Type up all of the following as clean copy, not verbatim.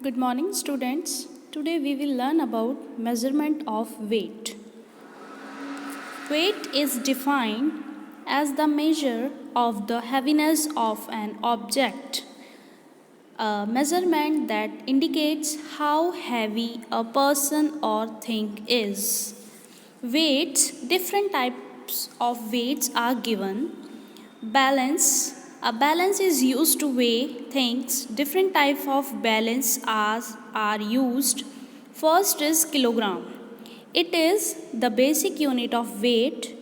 Good morning, students. Today we will learn about measurement of weight. Weight is defined as the measure of the heaviness of an object, a measurement that indicates how heavy a person or thing is. Weights, different types of weights are given. Balance. A balance is used to weigh things. Different types of balance are used. First is kilogram. It is the basic unit of weight.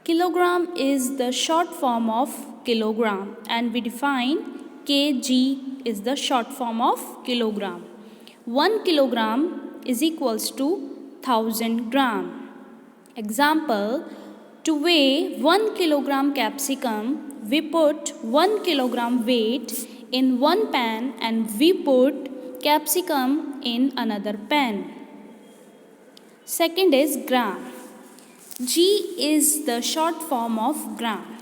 Kilogram is the short form of kilogram, and we define kg is the short form of kilogram. 1 kilogram is equals to 1000 gram. Example, to weigh 1 kilogram capsicum, we put 1 kilogram weight in one pan and we put capsicum in another pan. Second is gram. G is the short form of gram.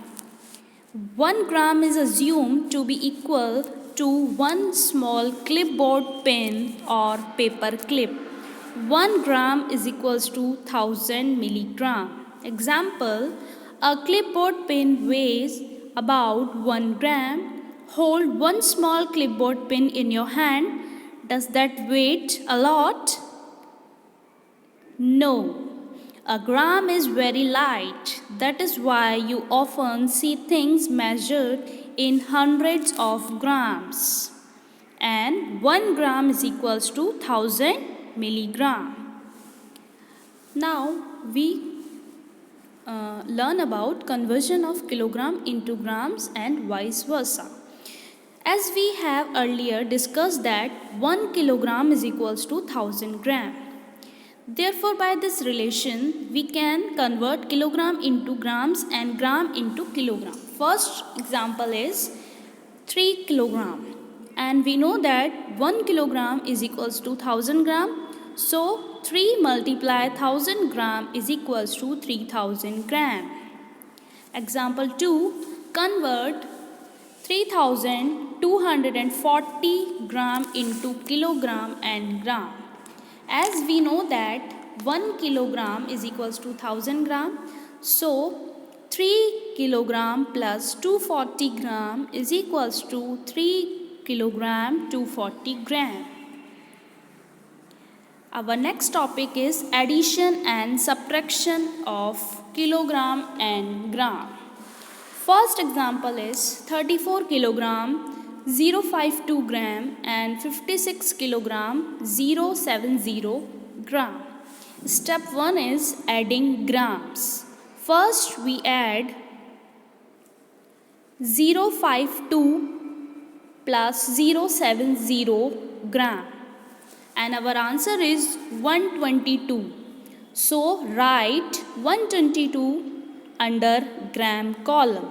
1 gram is assumed to be equal to one small clipboard pen or paper clip. 1 gram is equals to 1000 milligram. Example, a clipboard pen weighs about 1 gram. Hold one small clipboard pen in your hand. Does that weight a lot? No. A gram is very light. That is why you often see things measured in hundreds of grams. And 1 gram is equals to 1000 milligram. Now we learn about conversion of kilogram into grams and vice versa. As we have earlier discussed that 1 kilogram is equals to 1000 gram. Therefore, by this relation, we can convert kilogram into grams and gram into kilogram. First example is 3 kilogram. And we know that 1 kilogram is equals to 1000 gram. So, 3 multiply 1000 gram is equals to 3000 gram. Example 2. Convert 3240 gram into kilogram and gram. As we know that 1 kilogram is equals to 1000 gram. So, 3 kilogram plus 240 gram is equals to 3 kilogram 240 gram. Our next topic is addition and subtraction of kilogram and gram. First example is 34 kilogram 052 gram and 56 kilogram 070 gram. Step 1 is adding grams. First we add 052 plus 070 gram and our answer is 122. So write 122 under gram column.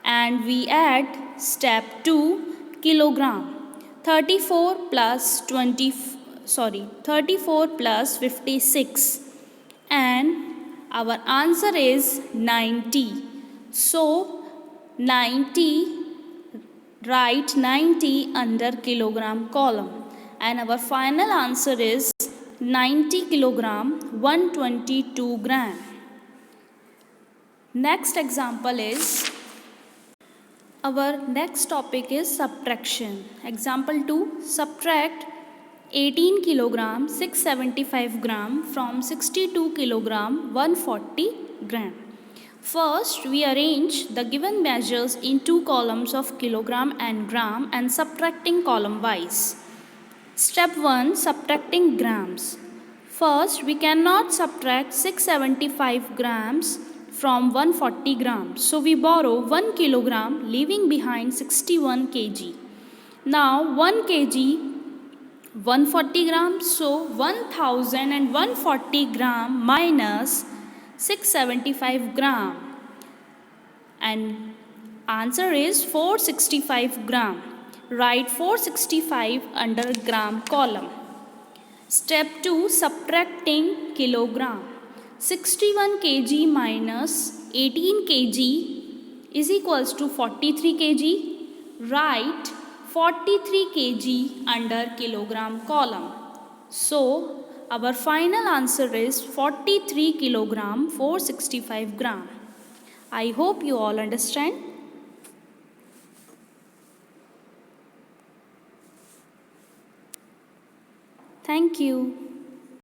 And we add step 2 kilogram. 34 plus 56 and our answer is 90. So 90, write 90 under kilogram column and our final answer is 90 kilogram 122 gram. Next example is our next topic is subtraction. Example 2. Subtract 18 kilogram 675 gram from 62 kilogram 140 gram. First, we arrange the given measures in two columns of kilogram and gram and subtracting column wise. Step 1. Subtracting grams. First, we cannot subtract 675 grams from 140 grams. So we borrow 1 kilogram leaving behind 61 kg. Now 1 kg 140 grams. So 1140 gram minus 675 gram. And answer is 465 gram. Write 465 under gram column. Step 2. Subtracting kilogram. 61 kg minus 18 kg is equals to 43 kg. Write 43 kg under kilogram column. So, our final answer is 43 kilogram 465 gram. I hope you all understand. Thank you.